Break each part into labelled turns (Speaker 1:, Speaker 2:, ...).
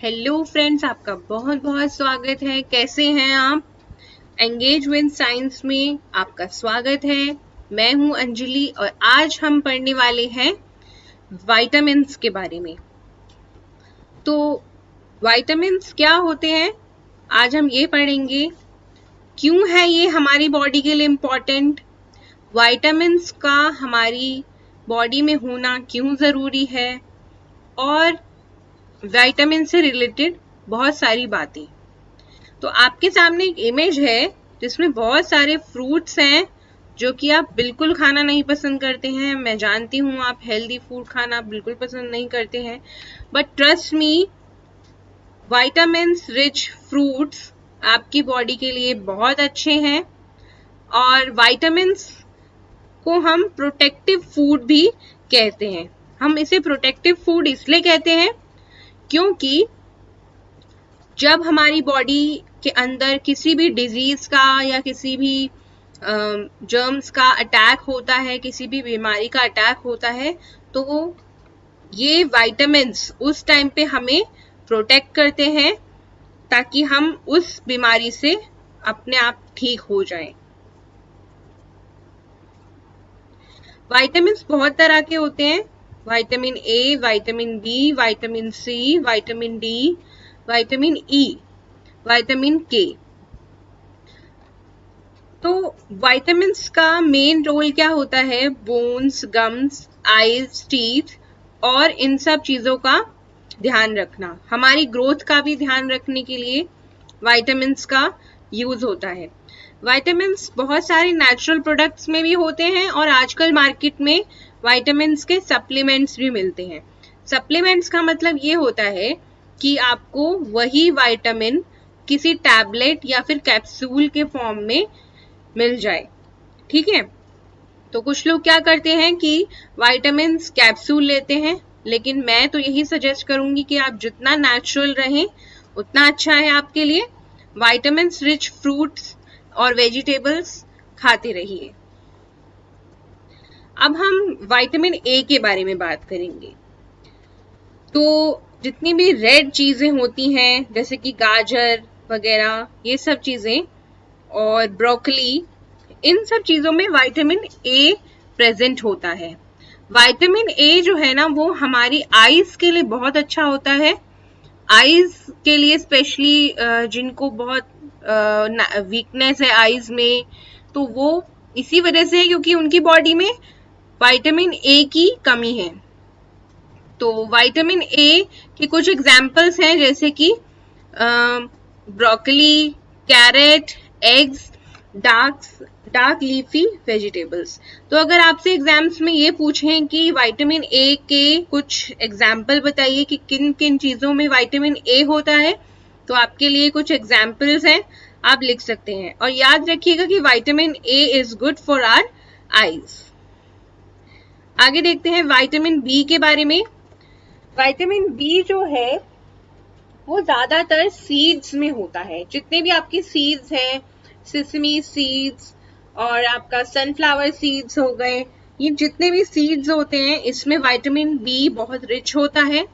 Speaker 1: Hello friends, आपका बहुत बहुत स्वागत है। कैसे हैं आप? एंगेज विद साइंस में आपका स्वागत है। मैं हूं अंजलि और आज हम पढ़ने वाले हैं विटामिन्स के बारे में। तो विटामिन्स क्या होते हैं, आज हम ये पढ़ेंगे। क्यों है ये हमारी बॉडी के लिए इम्पोर्टेंट, विटामिन्स का हमारी बॉडी में होना क्यों ज़रूरी है, और विटामिन से रिलेटेड बहुत सारी बातें। तो आपके सामने एक इमेज है जिसमें बहुत सारे फ्रूट्स हैं जो कि आप बिल्कुल खाना नहीं पसंद करते हैं। मैं जानती हूँ आप हेल्दी फूड खाना बिल्कुल पसंद नहीं करते हैं, but trust me, vitamins rich fruits आपकी बॉडी के लिए बहुत अच्छे हैं। और विटामिन्स को हम प्रोटेक्टिव फूड भी कहते हैं। हम इसे प्रोटेक्टिव फूड इसलिए कहते हैं क्योंकि जब हमारी बॉडी के अंदर किसी भी डिजीज का या किसी भी जर्म्स का अटैक होता है, किसी भी बीमारी का अटैक होता है, तो ये विटामिन्स उस टाइम पे हमें प्रोटेक्ट करते हैं ताकि हम उस बीमारी से अपने आप ठीक हो जाएं। विटामिन्स बहुत तरह के होते हैं। Vitamin A, vitamin B, vitamin C, vitamin D, vitamin E, vitamin K. तो विटामिन्स का मेन रोल क्या होता है? बोन्स, गम्स, आईज, टीथ और इन सब चीजों का ध्यान रखना, हमारी ग्रोथ का भी ध्यान रखने के लिए विटामिन्स का यूज होता है। विटामिन्स बहुत सारे नेचुरल प्रोडक्ट्स में भी होते हैं और आजकल मार्केट में विटामिन्स के सप्लीमेंट्स भी मिलते हैं। सप्लीमेंट्स का मतलब ये होता है कि आपको वही विटामिन किसी टैबलेट या फिर कैप्सूल के फॉर्म में मिल जाए, ठीक है। तो कुछ लोग क्या करते हैं कि विटामिन्स कैप्सूल लेते हैं, लेकिन मैं तो यही सजेस्ट करूंगी कि आप जितना नेचुरल रहें उतना अच्छा है आपके लिए। विटामिन्स रिच फ्रूट्स और वेजिटेबल्स खाते रहिए। अब हम विटामिन ए के बारे में बात करेंगे। तो जितनी भी रेड चीजें होती हैं जैसे कि गाजर वगैरह, ये सब चीजें और ब्रोकली, इन सब चीजों में विटामिन ए प्रेजेंट होता है। विटामिन ए जो है ना, वो हमारी आईज के लिए बहुत अच्छा होता है। आईज के लिए स्पेशली जिनको बहुत वीकनेस है आईज में, तो वो इसी वजह से है क्योंकि उनकी बॉडी में विटामिन ए की कमी है। तो विटामिन ए के कुछ एग्जाम्पल्स हैं जैसे कि broccoli, carrot, eggs, dark leafy vegetables. तो अगर आपसे एग्जाम्स में ये पूछें कि विटामिन ए के कुछ एग्जाम्पल बताइए कि किन किन चीजों में विटामिन ए होता है, तो आपके लिए कुछ एग्जाम्पल्स हैं, आप लिख सकते हैं। और याद रखिएगा कि vitamin A is good for our eyes. आगे देखते हैं विटामिन बी के बारे में। विटामिन बी जो है वो ज्यादातर सीड्स में होता है। जितने भी आपके सीड्स हैं, सिसमी सीड्स और आपका सनफ्लावर सीड्स हो गए, ये जितने भी सीड्स होते हैं इसमें विटामिन बी बहुत रिच होता है।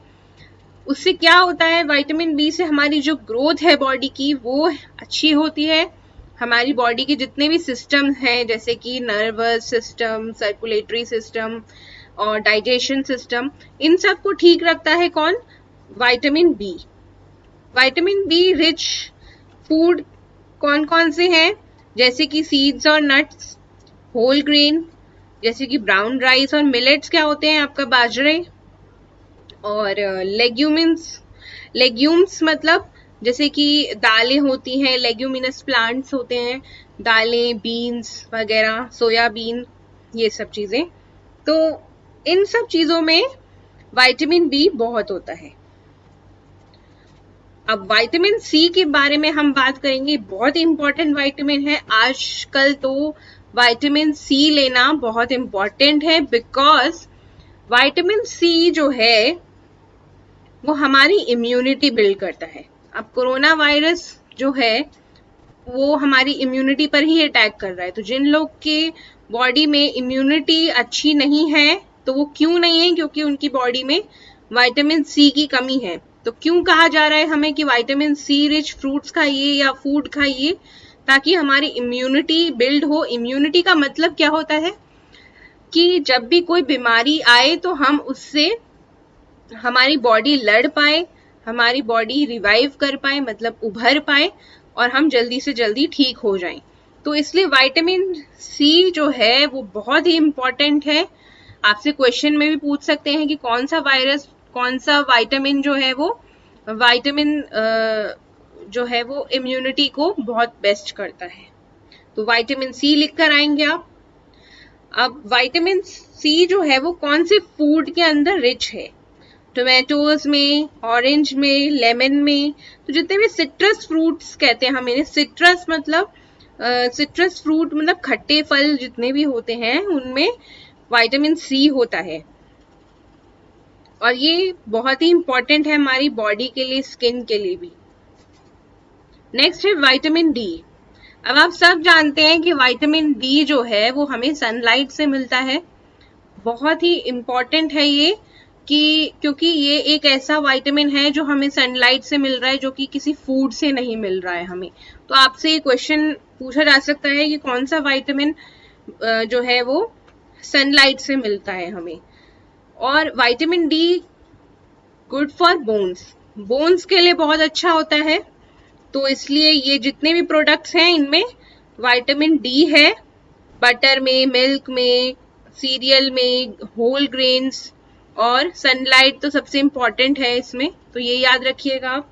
Speaker 1: उससे क्या होता है, विटामिन बी से हमारी जो ग्रोथ है बॉडी की वो अच्छी होती है। हमारी बॉडी के जितने भी सिस्टम हैं जैसे कि नर्वस सिस्टम, सर्कुलेटरी सिस्टम और डाइजेशन सिस्टम, इन सब को ठीक रखता है कौन? Vitamin B. Vitamin B rich food कौन कौन से हैं? जैसे कि सीड्स और नट्स, होल ग्रेन जैसे कि ब्राउन राइस और मिलेट्स क्या होते हैं आपका बाजरे, और लेग्यूम्स मतलब जैसे कि दालें होती हैं, लेग्यूमिनस प्लांट्स होते हैं, दालें, बीन्स वगैरह, सोयाबीन, ये सब चीजें। तो इन सब चीजों में विटामिन बी बहुत होता है। अब विटामिन सी के बारे में हम बात करेंगे। बहुत इंपॉर्टेंट विटामिन है। आजकल तो विटामिन सी लेना बहुत इंपॉर्टेंट है, बिकॉज विटामिन सी जो है वो हमारी इम्यूनिटी बिल्ड करता है। अब कोरोना वायरस जो है वो हमारी इम्यूनिटी पर ही अटैक कर रहा है। तो जिन लोग के बॉडी में इम्यूनिटी अच्छी नहीं है, तो वो क्यों नहीं है? क्योंकि उनकी बॉडी में विटामिन सी की कमी है। तो क्यों कहा जा रहा है हमें कि विटामिन सी रिच फ्रूट्स खाइए या फूड खाइए, ताकि हमारी इम्यूनिटी बिल्ड हो। इम्यूनिटी का मतलब क्या होता है कि जब भी कोई बीमारी आए तो हम उससे हमारी बॉडी लड़ पाए, हमारी बॉडी रिवाइव कर पाए, मतलब उभर पाए, और हम जल्दी से जल्दी ठीक हो जाएं। तो इसलिए विटामिन सी जो है वो बहुत ही इम्पोर्टेंट है। आपसे क्वेश्चन में भी पूछ सकते हैं कि कौन सा विटामिन जो है वो विटामिन जो है वो इम्यूनिटी को बहुत बेस्ट करता है। तो विटामिन सी लिख कर आएंगे आप। अब विटामिन सी जो है वो कौन से फूड के अंदर रिच है? टोमेटोज में, ऑरेंज में, लेमन में। तो जितने भी सिट्रस फ्रूट्स कहते हैं हम इन्हें, सिट्रस मतलब सिट्रस फ्रूट मतलब खट्टे फल जितने भी होते हैं उनमें विटामिन सी होता है, और ये बहुत ही इंपॉर्टेंट है हमारी बॉडी के लिए, स्किन के लिए भी। नेक्स्ट है विटामिन डी। अब आप सब जानते हैं कि विटामिन डी जो है वो हमें सनलाइट से मिलता है। बहुत ही इम्पॉर्टेंट है ये, कि क्योंकि ये एक ऐसा विटामिन है जो हमें सनलाइट से मिल रहा है, जो कि किसी फूड से नहीं मिल रहा है हमें। तो आपसे ये क्वेश्चन पूछा जा सकता है कि कौन सा विटामिन जो है वो सनलाइट से मिलता है हमें। और vitamin D good for bones, bones के लिए बहुत अच्छा होता है। तो इसलिए ये जितने भी प्रोडक्ट्स हैं इनमें विटामिन डी है। बटर में, मिल्क में, सीरियल में, होल ग्रेन्स, और सनलाइट तो सबसे इंपॉर्टेंट है इसमें, तो ये याद रखिएगा आप।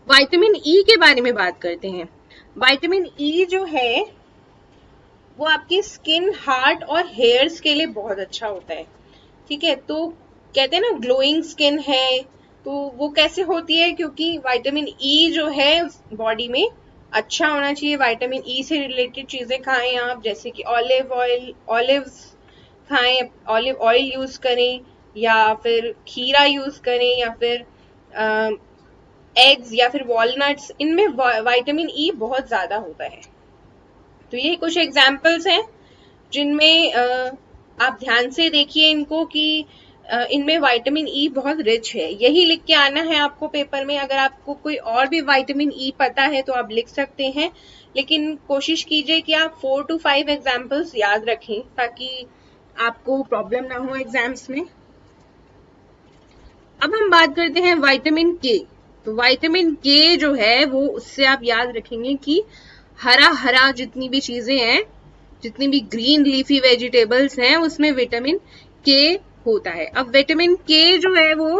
Speaker 1: विटामिन ई के बारे में बात करते हैं। विटामिन ई जो है वो आपकी स्किन, हार्ट और हेयर्स के लिए बहुत अच्छा होता है। ठीक है, तो कहते हैं ना ग्लोइंग स्किन है, तो वो कैसे होती है? क्योंकि विटामिन ई जो है बॉडी में अच्छा होना चाहिए। विटामिन ई से रिलेटेड चीजें खाएं आप, जैसे कि ऑलिव्स खाएं, ऑलिव ऑयल यूज करें, या फिर खीरा यूज करें, या फिर एग्स, या फिर वॉलनट्स। इनमें विटामिन ई बहुत ज्यादा होता है। तो ये कुछ एग्जाम्पल्स हैं जिनमें आप ध्यान से देखिए इनको कि इनमें विटामिन ई बहुत रिच है। यही लिख के आना है आपको पेपर में। अगर आपको कोई और भी विटामिन ई पता है तो आप लिख सकते हैं, लेकिन कोशिश कीजिए कि आप 4 to 5 एग्जाम्पल्स याद रखें, ताकि आपको प्रॉब्लम ना हो एग्जाम्स में। अब हम बात करते हैं विटामिन के। तो विटामिन के जो है वो, उससे आप याद रखेंगे कि हरा हरा जितनी भी चीजें हैं, जितनी भी ग्रीन लीफी वेजिटेबल्स हैं, उसमें विटामिन के होता है। अब विटामिन के जो है वो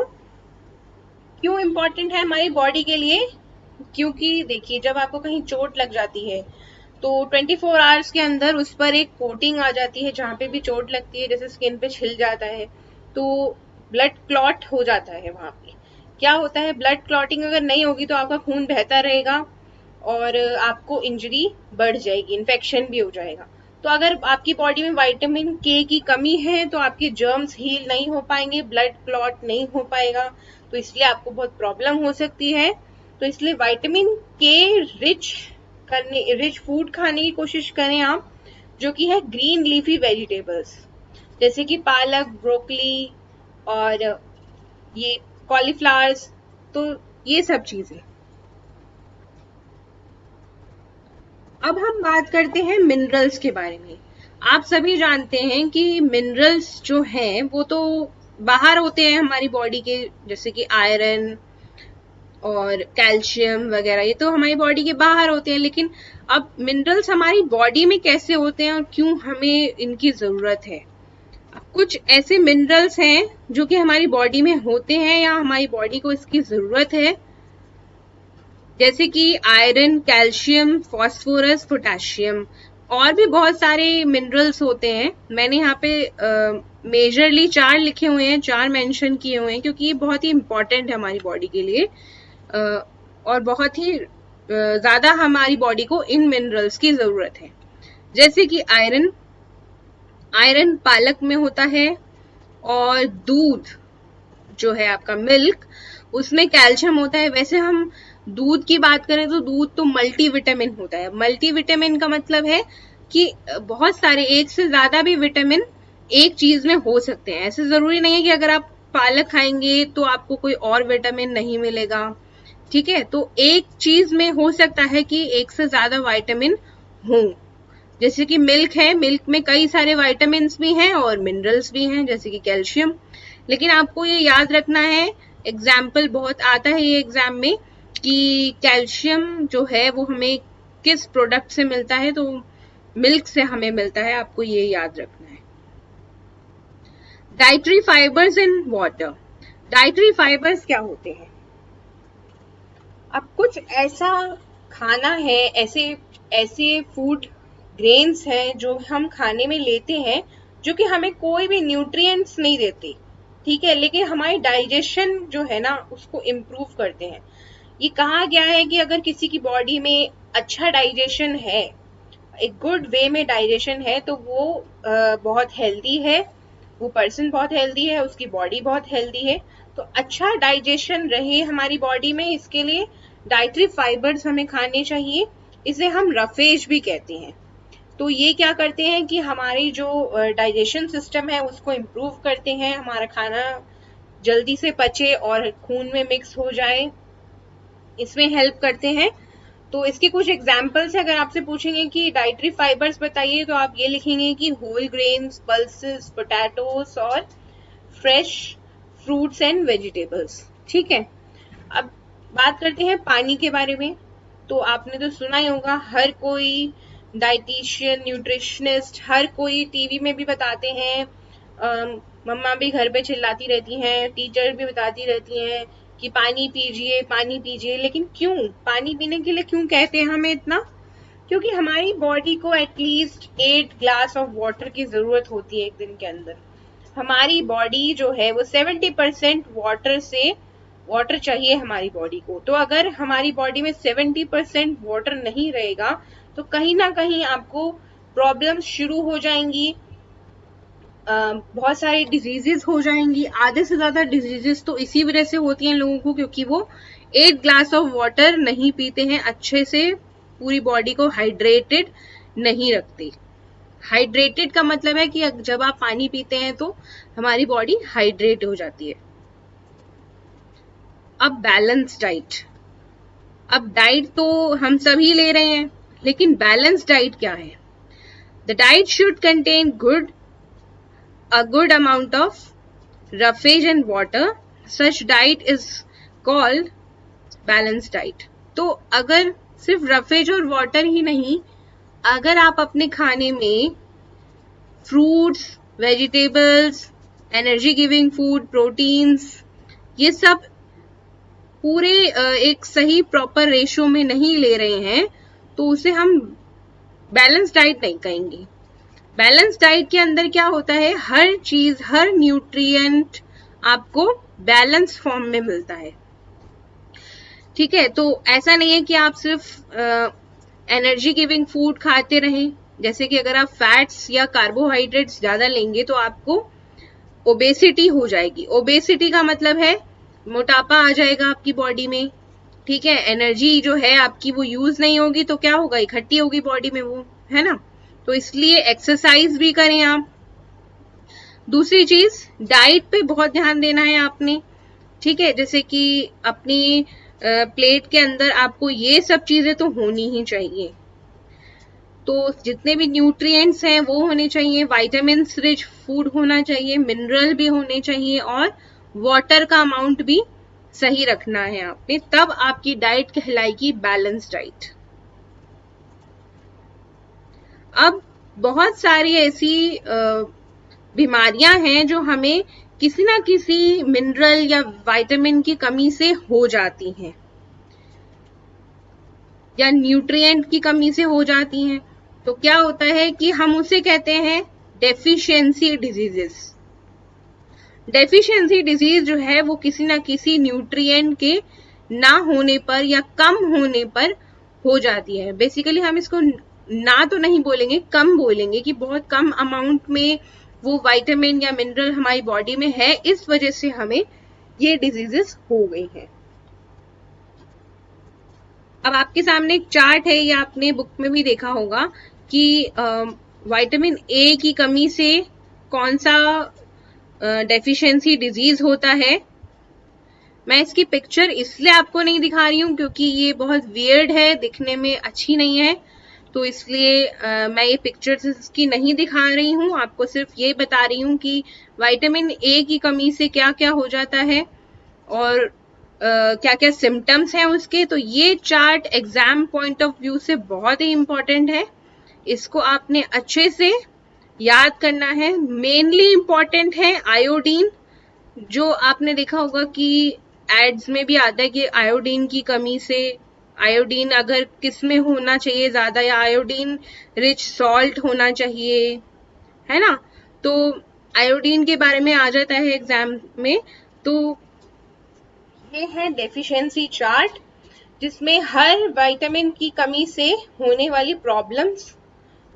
Speaker 1: क्यों इम्पोर्टेंट है हमारी बॉडी के लिए? क्योंकि देखिए, जब आपको कहीं चोट लग जाती है तो 24 आवर्स के अंदर उस पर एक कोटिंग आ जाती है। जहां पे भी चोट लगती है, जैसे स्किन पे छिल जाता है, तो ब्लड क्लॉट हो जाता है। वहां पे क्या होता है, ब्लड क्लॉटिंग अगर नहीं होगी तो आपका खून बहता रहेगा और आपको इंजरी बढ़ जाएगी, इन्फेक्शन भी हो जाएगा। तो अगर आपकी बॉडी में विटामिन के की कमी है तो आपके जर्म्स हील नहीं हो पाएंगे, ब्लड क्लॉट नहीं हो पाएगा, तो इसलिए आपको बहुत प्रॉब्लम हो सकती है। तो इसलिए विटामिन के रिच फूड खाने की कोशिश करें आप, जो कि है ग्रीन लीफी वेजिटेबल्स, जैसे कि पालक, ब्रोकली और ये कॉलीफ्लावर्स, तो ये सब चीजें। अब हम बात करते हैं मिनरल्स के बारे में। आप सभी जानते हैं कि मिनरल्स जो हैं वो तो बाहर होते हैं हमारी बॉडी के, जैसे कि आयरन और कैल्शियम वगैरह, ये तो हमारी बॉडी के बाहर होते हैं। लेकिन अब मिनरल्स हमारी बॉडी में कैसे होते हैं और क्यों हमें इनकी जरूरत है? कुछ ऐसे मिनरल्स हैं जो कि हमारी बॉडी में होते हैं या हमारी बॉडी को इसकी जरूरत है, जैसे कि आयरन, कैल्शियम, फास्फोरस, पोटेशियम, और भी बहुत सारे मिनरल्स होते हैं। मैंने यहाँ पे मेजरली 4 लिखे हुए हैं, 4 मेंशन किए हुए हैं, क्योंकि ये बहुत ही इंपॉर्टेंट है हमारी बॉडी के लिए, और बहुत ही ज्यादा हमारी बॉडी को इन मिनरल्स की जरूरत है। जैसे कि आयरन, आयरन पालक में होता है, और दूध जो है आपका मिल्क, उसमें कैल्शियम होता है। वैसे हम दूध की बात करें तो दूध तो मल्टीविटामिन होता है। मल्टीविटामिन का मतलब है कि बहुत सारे, एक से ज्यादा भी विटामिन एक चीज में हो सकते हैं। ऐसे जरूरी नहीं है कि अगर आप पालक खाएंगे तो आपको कोई और विटामिन नहीं मिलेगा। ठीक है, तो एक चीज में हो सकता है कि एक से ज्यादा विटामिन हो। जैसे कि मिल्क है, मिल्क में कई सारे विटामिन भी हैं और मिनरल्स भी हैं, जैसे कि कैल्शियम। लेकिन आपको ये याद रखना है, एग्जाम्पल बहुत आता है ये एग्जाम में, कि कैल्शियम जो है वो हमें किस प्रोडक्ट से मिलता है, तो मिल्क से हमें मिलता है, आपको ये याद रखना है। Dietary fibres in water. Dietary fibres क्या होते हैं? अब कुछ ऐसा खाना है, ऐसे ऐसे फूड ग्रेन्स हैं जो हम खाने में लेते हैं, जो कि हमें कोई भी न्यूट्रिएंट्स नहीं देते, ठीक है, लेकिन हमारी डाइजेशन जो है ना उसको इम्प्रूव करते हैं। ये कहा गया है कि अगर किसी की बॉडी में अच्छा डाइजेशन है, एक गुड वे में डाइजेशन है, तो वो बहुत हेल्दी है, वो पर्सन बहुत हेल्दी है, उसकी बॉडी बहुत हेल्दी है। तो अच्छा डाइजेशन रहे हमारी बॉडी में, इसके लिए डाइटरी फाइबर्स हमें खाने चाहिए। इसे हम रफेज भी कहते हैं। तो ये क्या करते हैं कि हमारी जो डाइजेशन सिस्टम है उसको इम्प्रूव करते हैं, हमारा खाना जल्दी से पचे और खून में मिक्स हो जाए, इसमें हेल्प करते हैं। तो इसके कुछ एग्जाम्पल्स है, अगर आपसे पूछेंगे कि डाइटरी फाइबर्स बताइए, तो आप ये लिखेंगे कि होल ग्रेन्स, पल्सेस, पोटैटोस और फ्रेश फ्रूट्स एंड वेजिटेबल्स। ठीक है, अब बात करते हैं पानी के बारे में। तो आपने तो सुना ही होगा, हर कोई डाइटिशियन, न्यूट्रिशनिस्ट, हर कोई टीवी में भी बताते हैं, मम्मा भी घर पे चिल्लाती रहती हैं, टीचर भी बताती रहती हैं कि पानी पीजिए, पानी पीजिए। लेकिन क्यों पानी पीने के लिए क्यों कहते हैं हमें इतना? क्योंकि हमारी बॉडी को एटलीस्ट 8 ग्लास ऑफ वाटर की जरूरत होती है एक दिन के अंदर। हमारी बॉडी जो है वो 70% वाटर चाहिए हमारी बॉडी को। तो अगर हमारी बॉडी में 70% वाटर नहीं रहेगा, तो कहीं ना कहीं आपको प्रॉब्लम्स शुरू हो जाएंगी, बहुत सारी डिजीजेस हो जाएंगी। आधे से ज्यादा डिजीजेस तो इसी वजह से होती हैं लोगों को, क्योंकि वो 8 ग्लास ऑफ वाटर नहीं पीते हैं, अच्छे से पूरी बॉडी को हाइड्रेटेड नहीं रखते। हाइड्रेटेड का मतलब है कि जब आप पानी पीते हैं तो हमारी बॉडी हाइड्रेट हो जाती है। अब बैलेंस डाइट। अब डाइट तो हम सभी ले रहे हैं, लेकिन बैलेंस डाइट क्या है? The diet should contain a good amount of roughage and water. Such diet is called balanced diet. तो अगर सिर्फ रफेज और वाटर ही नहीं, अगर आप अपने खाने में fruits, vegetables, energy giving food, proteins, ये सब पूरे एक सही प्रॉपर रेशियो में नहीं ले रहे हैं, तो उसे हम बैलेंस डाइट नहीं कहेंगे। बैलेंस डाइट के अंदर क्या होता है, हर चीज, हर न्यूट्रिएंट आपको बैलेंस फॉर्म में मिलता है। ठीक है, तो ऐसा नहीं है कि आप सिर्फ एनर्जी गिविंग फूड खाते रहें। जैसे कि अगर आप फैट्स या कार्बोहाइड्रेट्स ज्यादा लेंगे तो आपको ओबेसिटी हो जाएगी। ओबेसिटी का मतलब है मोटापा आ जाएगा आपकी बॉडी में। ठीक है, एनर्जी जो है आपकी वो यूज नहीं होगी, तो क्या होगा, इकट्ठी होगी बॉडी में वो, है ना। तो इसलिए एक्सरसाइज भी करें आप। दूसरी चीज, डाइट पे बहुत ध्यान देना है आपने। ठीक है, जैसे कि अपनी प्लेट के अंदर आपको ये सब चीजें तो होनी ही चाहिए। तो जितने भी न्यूट्रिएंट्स हैं वो होने चाहिए, विटामिन्स रिच फूड होना चाहिए, मिनरल भी होने चाहिए, और वाटर का अमाउंट भी सही रखना है आपने, तब आपकी डाइट कहलाएगी बैलेंस डाइट। अब बहुत सारी ऐसी बीमारियां हैं जो हमें किसी ना किसी मिनरल या विटामिन की कमी से हो जाती हैं, या न्यूट्रिएंट की कमी से हो जाती हैं। तो क्या होता है कि हम उसे कहते हैं डेफिशिएंसी डिजीजेस। डेफिशिएंसी डिजीज जो है वो किसी ना किसी न्यूट्रिएंट के ना होने पर या कम होने पर हो जाती है। बेसिकली हम इसको ना तो नहीं बोलेंगे, कम बोलेंगे, कि बहुत कम अमाउंट में वो विटामिन या मिनरल हमारी बॉडी में है, इस वजह से हमें ये डिजीजेस हो गई हैं। अब आपके सामने एक चार्ट है, या आपने बुक में भी देखा होगा कि विटामिन ए की कमी से कौन सा डेफिशिएंसी डिजीज होता है। मैं इसकी पिक्चर इसलिए आपको नहीं दिखा रही हूँ क्योंकि ये बहुत वियर्ड है, दिखने में अच्छी नहीं है, तो इसलिए मैं ये पिक्चर्स इसकी नहीं दिखा रही हूँ। आपको सिर्फ ये बता रही हूँ कि विटामिन ए की कमी से क्या क्या हो जाता है और क्या क्या सिम्टम्स हैं उसके। तो ये chart exam point of view से बहुत ही इम्पोर्टेंट है, इसको आपने अच्छे से याद करना है। मेनली इम्पोर्टेंट है आयोडीन, जो आपने देखा होगा कि एड्स में भी आता है कि आयोडीन की कमी से, आयोडीन अगर किस में होना चाहिए ज्यादा, या आयोडीन रिच सॉल्ट होना चाहिए, है ना। तो आयोडीन के बारे में आ जाता है एग्जाम में। तो ये है डेफिशिएंसी चार्ट, जिसमें हर विटामिन की कमी से होने वाली प्रॉब्लम्स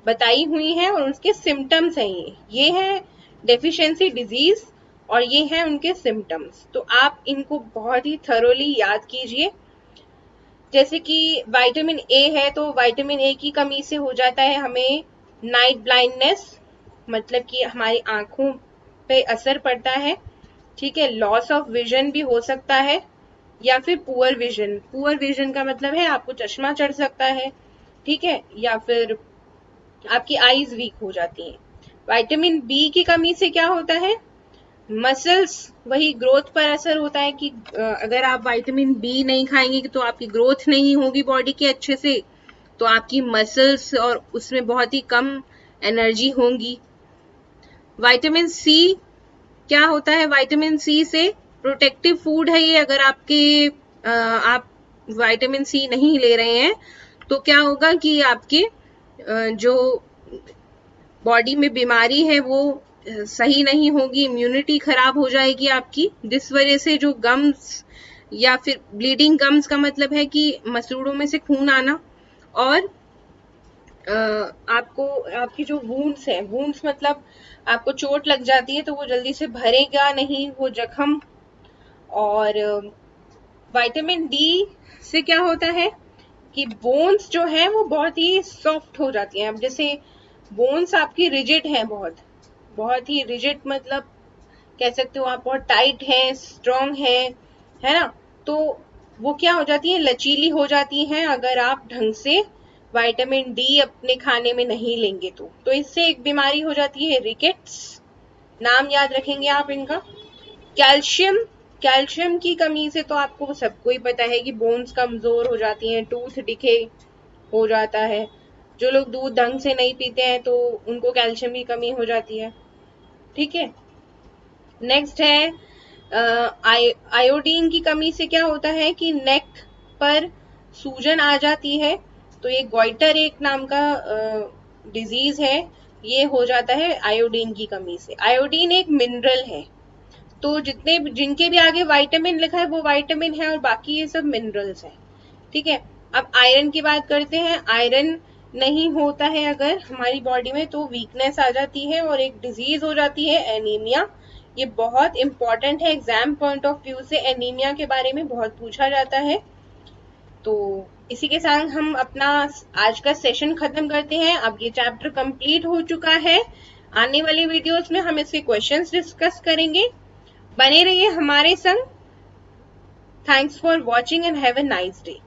Speaker 1: बताई हुई हैं और उसके सिम्टम्स हैं। ये है डेफिशिएंसी डिजीज और ये है उनके सिम्टम्स। तो आप इनको बहुत ही थरोली याद कीजिए। जैसे कि विटामिन ए है, तो विटामिन ए की कमी से हो जाता है हमें नाइट ब्लाइंडनेस, मतलब कि हमारी आंखों पे असर पड़ता है, ठीक है। लॉस ऑफ विजन भी हो सकता है, या फिर पुअर विजन। पुअर विजन का मतलब है आपको चश्मा चढ़ सकता है, ठीक है, या फिर आपकी आईज वीक हो जाती हैं। विटामिन बी की कमी से क्या होता है, मसल्स, वही ग्रोथ पर असर होता है कि अगर आप विटामिन बी नहीं खाएंगे तो आपकी ग्रोथ नहीं होगी बॉडी के अच्छे से, तो आपकी मसल्स और उसमें बहुत ही कम एनर्जी होगी। विटामिन सी क्या होता है, विटामिन सी से प्रोटेक्टिव फूड है ये। अगर आप विटामिन सी नहीं ले रहे हैं तो क्या होगा कि आपके जो बॉडी में बीमारी है वो सही नहीं होगी, इम्यूनिटी खराब हो जाएगी आपकी। जिस वजह से जो गम्स या फिर ब्लीडिंग गम्स का मतलब है कि मसूड़ों में से खून आना, और आपको आपकी जो वूंड्स है, वूंड्स मतलब आपको चोट लग जाती है तो वो जल्दी से भरेगा नहीं वो जख्म। और विटामिन डी से क्या होता है कि बोन्स जो है वो बहुत ही सॉफ्ट हो जाती हैं। अब जैसे बोन्स आपकी रिजिड है, बहुत बहुत ही रिजिड, मतलब कह सकते हो आप बहुत टाइट है, स्ट्रॉन्ग है ना। तो वो क्या हो जाती है, लचीली हो जाती हैं अगर आप ढंग से विटामिन डी अपने खाने में नहीं लेंगे तो इससे एक बीमारी हो जाती है रिकेट्स, नाम याद रखेंगे आप इनका। कैल्शियम, कैल्शियम की कमी से तो आपको सबको ही पता है कि बोन्स कमजोर हो जाती हैं, टूथ डिके हो जाता है। जो लोग दूध ढंग से नहीं पीते हैं तो उनको कैल्शियम की कमी हो जाती है, ठीक है। नेक्स्ट है आयोडीन की कमी से क्या होता है कि नेक पर सूजन आ जाती है। तो ये गोइटर एक नाम का डिजीज है, ये हो जाता है आयोडीन की कमी से। आयोडीन एक मिनरल है, तो जितने जिनके भी आगे विटामिन लिखा है वो विटामिन है और बाकी ये सब मिनरल्स हैं, ठीक है। अब आयरन की बात करते हैं। आयरन नहीं होता है अगर हमारी बॉडी में तो वीकनेस आ जाती है और एक डिजीज हो जाती है एनीमिया। ये बहुत इंपॉर्टेंट है, एग्जाम पॉइंट ऑफ व्यू से एनीमिया के बारे में बहुत पूछा जाता है। तो इसी के साथ हम अपना आज का सेशन खत्म करते हैं। अब ये चैप्टर कंप्लीट हो चुका है। आने वाली वीडियोस में हम इसके क्वेश्चंस डिस्कस करेंगे। बने रहिए हमारे संग। Thanks for watching and have a nice day.